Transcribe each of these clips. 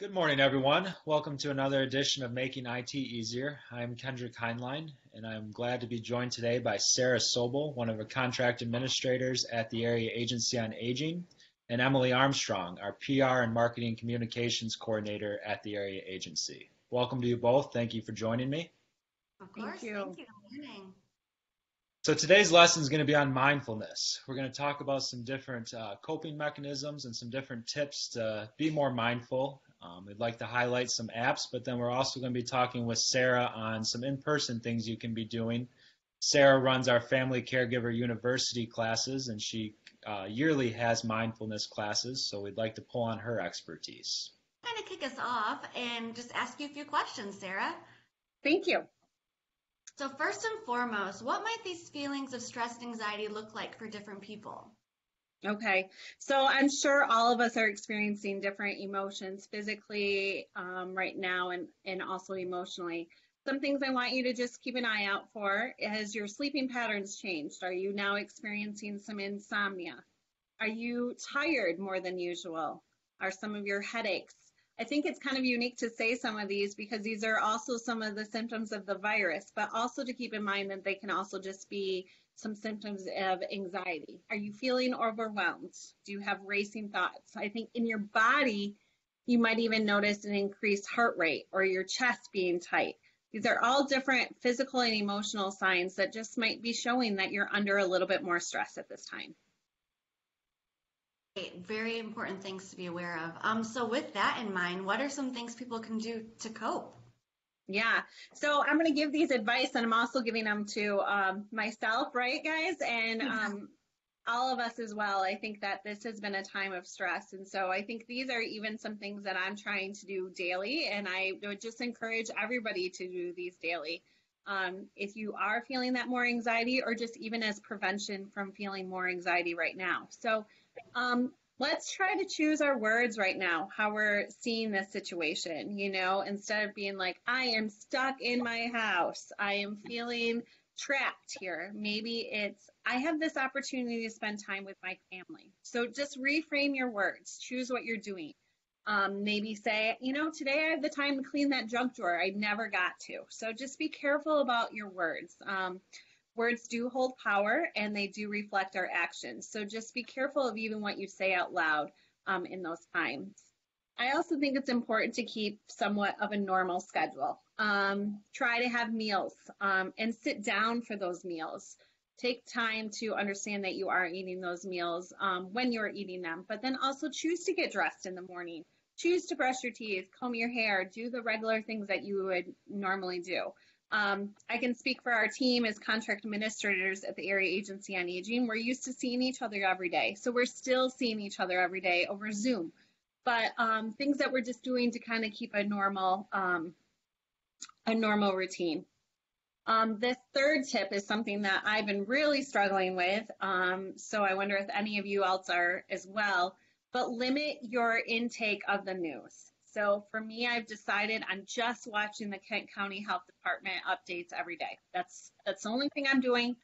Good morning, everyone. Welcome to another edition of Making IT Easier. I'm Kendrick, and I'm glad to be joined today by Sarah Sobel, one of the contract administrators at the Area Agency on Aging, and Emily Armstrong, our PR and Marketing Communications Coordinator at the Area Agency. Welcome to you both. Thank you for joining me. Of Thank course, you. thank you. Good morning. So today's lesson is going to be on mindfulness. We're going to talk about some different coping mechanisms and some different tips to be more mindful. We'd like to highlight some apps, but then we're also going to be talking with Sarah on some in-person things you can be doing. Sarah runs our Family Caregiver University classes, and she yearly has mindfulness classes, so we'd like to pull on her expertise. Kind of kick us off and just ask you a few questions, Sarah. Thank you. So first and foremost, what might these feelings of stress and anxiety look like for different people? Okay, so I'm sure all of us are experiencing different emotions physically right now and also emotionally. Some things I want you to just keep an eye out for. Has your sleeping patterns changed? Are you now experiencing some insomnia? Are you tired more than usual? Are some of your headaches? I think it's kind of unique to say some of these because these are also some of the symptoms of the virus, but also to keep in mind that they can also just be some symptoms of anxiety. Are you feeling overwhelmed? Do you have racing thoughts? I think in your body, you might even notice an increased heart rate or your chest being tight. These are all different physical and emotional signs that just might be showing that you're under a little bit more stress at this time. Very important things to be aware of. So with that in mind, what are some things people can do to cope? Yeah, so I'm going to give these advice, and I'm also giving them to myself, right, guys, and all of us as well. I think that this has been a time of stress, and so I think these are even some things that I'm trying to do daily, and I would just encourage everybody to do these daily. If you are feeling that more anxiety, or just even as prevention from feeling more anxiety right now. So let's try to choose our words right now, how we're seeing this situation, instead of being like, I am stuck in my house, I am feeling trapped here. Maybe it's, I have this opportunity to spend time with my family. So just reframe your words, choose what you're doing. Maybe say, today I have the time to clean that junk drawer. I never got to. So just be careful about your words. Words do hold power and they do reflect our actions. So just be careful of even what you say out loud in those times. I also think it's important to keep somewhat of a normal schedule. Try to have meals and sit down for those meals. Take time to understand that you are eating those meals when you're eating them, but then also choose to get dressed in the morning. Choose to brush your teeth, comb your hair, do the regular things that you would normally do. I can speak for our team as contract administrators at the Area Agency on Aging. We're used to seeing each other every day. So we're still seeing each other every day over Zoom. But things that we're just doing to kind of keep a normal routine. This third tip is something that I've been really struggling with. So I wonder if any of you else are as well, but limit your intake of the news. So for me, I've decided I'm just watching the Kent County Health Department updates every day. That's the only thing I'm doing,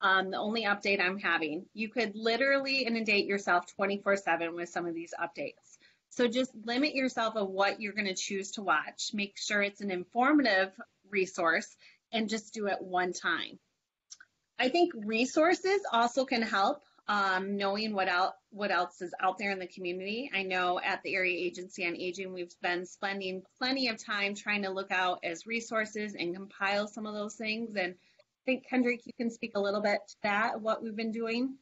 the only update I'm having. You could literally inundate yourself 24/7 with some of these updates. So just limit yourself of what you're going to choose to watch. Make sure it's an informative resource and just do it one time. I think resources also can help. Knowing what else is out there in the community. I know at the Area Agency on Aging, we've been spending plenty of time trying to look out as resources and compile some of those things. And I think, Kendrick, you can speak a little bit to that, what we've been doing.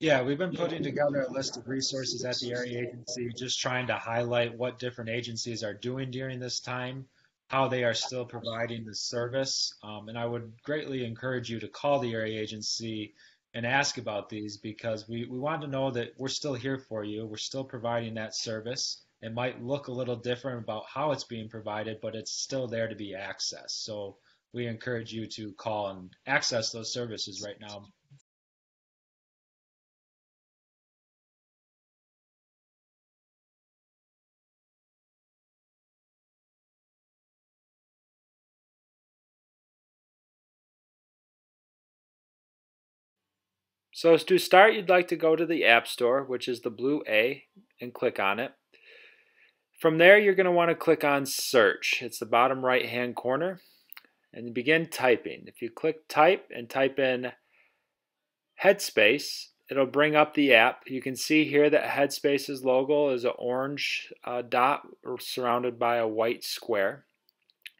Yeah, we've been putting together a list of resources at the area agency, just trying to highlight what different agencies are doing during this time, how they are still providing the service. And I would greatly encourage you to call the area agency and ask about these because we want to know that we're still here for you. We're still providing that service. It might look a little different about how it's being provided, but it's still there to be accessed. So we encourage you to call and access those services right now. So to start, you'd like to go to the App Store, which is the blue A, and click on it. From there, you're going to want to click on search. It's the bottom right hand corner, and begin typing. If you click type and type in Headspace, it'll bring up the app. You can see here that Headspace's logo is an orange dot surrounded by a white square.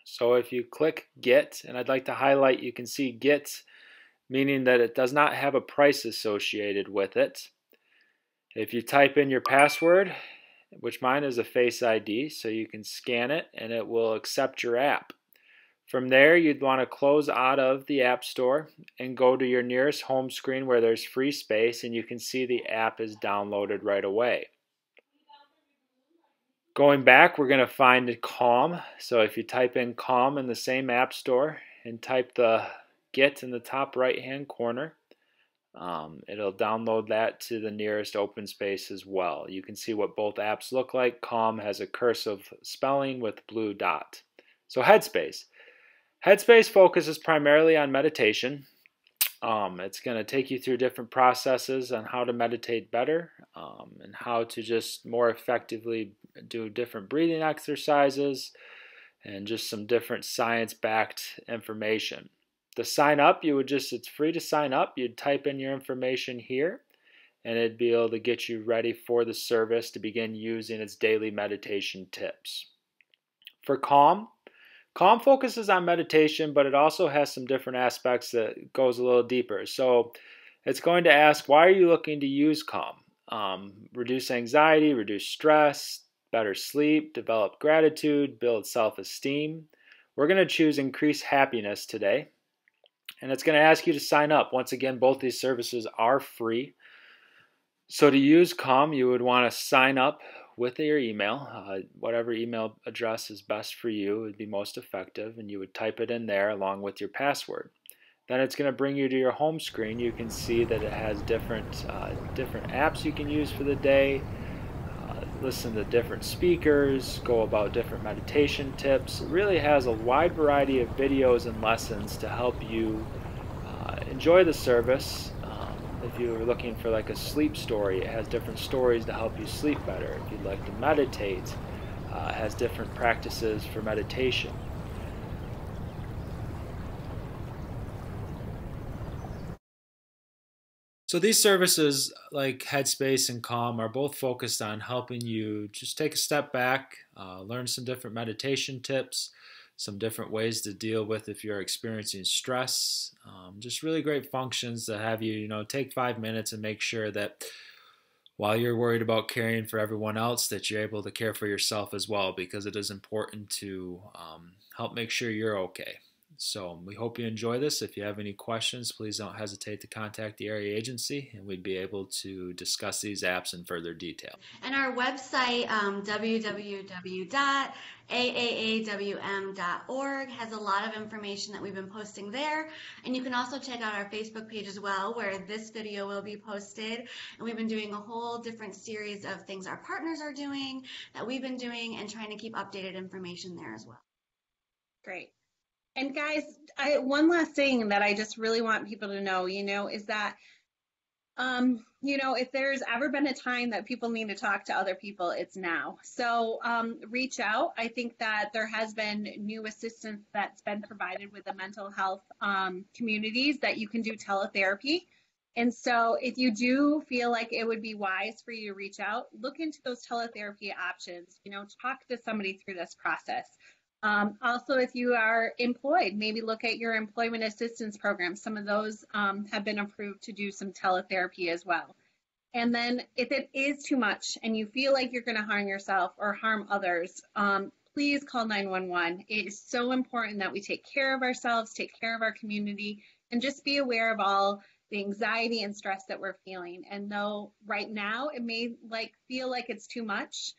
So if you click get, and I'd like to highlight, you can see get, meaning that it does not have a price associated with it. If you type in your password, which mine is a Face ID, so you can scan it and it will accept your app. From there, you'd want to close out of the App Store and go to your nearest home screen where there's free space, and you can see the app is downloaded right away. Going back, we're going to find Calm. So if you type in Calm in the same App Store and type the Get in the top right hand corner, it'll download that to the nearest open space as well. You can see what both apps look like. Calm has a cursive spelling with blue dot. So Headspace. Headspace focuses primarily on meditation. It's going to take you through different processes on how to meditate better and how to just more effectively do different breathing exercises and just some different science-backed information. To sign up, it's free to sign up. You'd type in your information here and it'd be able to get you ready for the service to begin using its daily meditation tips. For Calm focuses on meditation, but it also has some different aspects that goes a little deeper. So it's going to ask, why are you looking to use Calm? Reduce anxiety, reduce stress, better sleep, develop gratitude, build self-esteem. We're going to choose increase happiness today. And it's going to ask you to sign up. Once again, both these services are free. So to use Calm, you would want to sign up with your email. Whatever email address is best for you would be most effective, and you would type it in there along with your password. Then it's going to bring you to your home screen. You can see that it has different apps you can use for the day, listen to different speakers, go about different meditation tips. It really has a wide variety of videos and lessons to help you enjoy the service. If you're looking for like a sleep story, it has different stories to help you sleep better. If you'd like to meditate, it has different practices for meditation. So these services like Headspace and Calm are both focused on helping you just take a step back, learn some different meditation tips, some different ways to deal with if you're experiencing stress. Just really great functions to have you, take 5 minutes and make sure that while you're worried about caring for everyone else, that you're able to care for yourself as well, because it is important to help make sure you're okay. So we hope you enjoy this. If you have any questions, please don't hesitate to contact the area agency, and we'd be able to discuss these apps in further detail. And our website, www.aaawm.org, has a lot of information that we've been posting there. And you can also check out our Facebook page as well, where this video will be posted. And we've been doing a whole different series of things our partners are doing, that we've been doing, and trying to keep updated information there as well. Great. And guys, one last thing that I just really want people to know, is that, if there's ever been a time that people need to talk to other people, it's now. So reach out. I think that there has been new assistance that's been provided with the mental health communities that you can do teletherapy. And so if you do feel like it would be wise for you to reach out, look into those teletherapy options, talk to somebody through this process. Also, if you are employed, maybe look at your employment assistance program. Some of those have been approved to do some teletherapy as well. And then if it is too much and you feel like you're going to harm yourself or harm others, please call 911. It is so important that we take care of ourselves, take care of our community, and just be aware of all the anxiety and stress that we're feeling. And though right now it may feel like it's too much,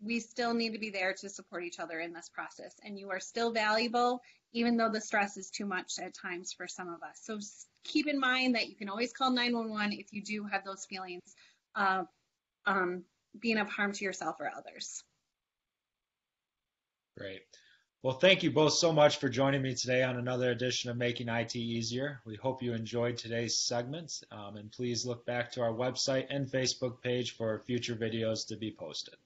we still need to be there to support each other in this process. And you are still valuable, even though the stress is too much at times for some of us. So keep in mind that you can always call 911 if you do have those feelings of being of harm to yourself or others. Great. Well, thank you both so much for joining me today on another edition of Making IT Easier. We hope you enjoyed today's segment, and please look back to our website and Facebook page for future videos to be posted.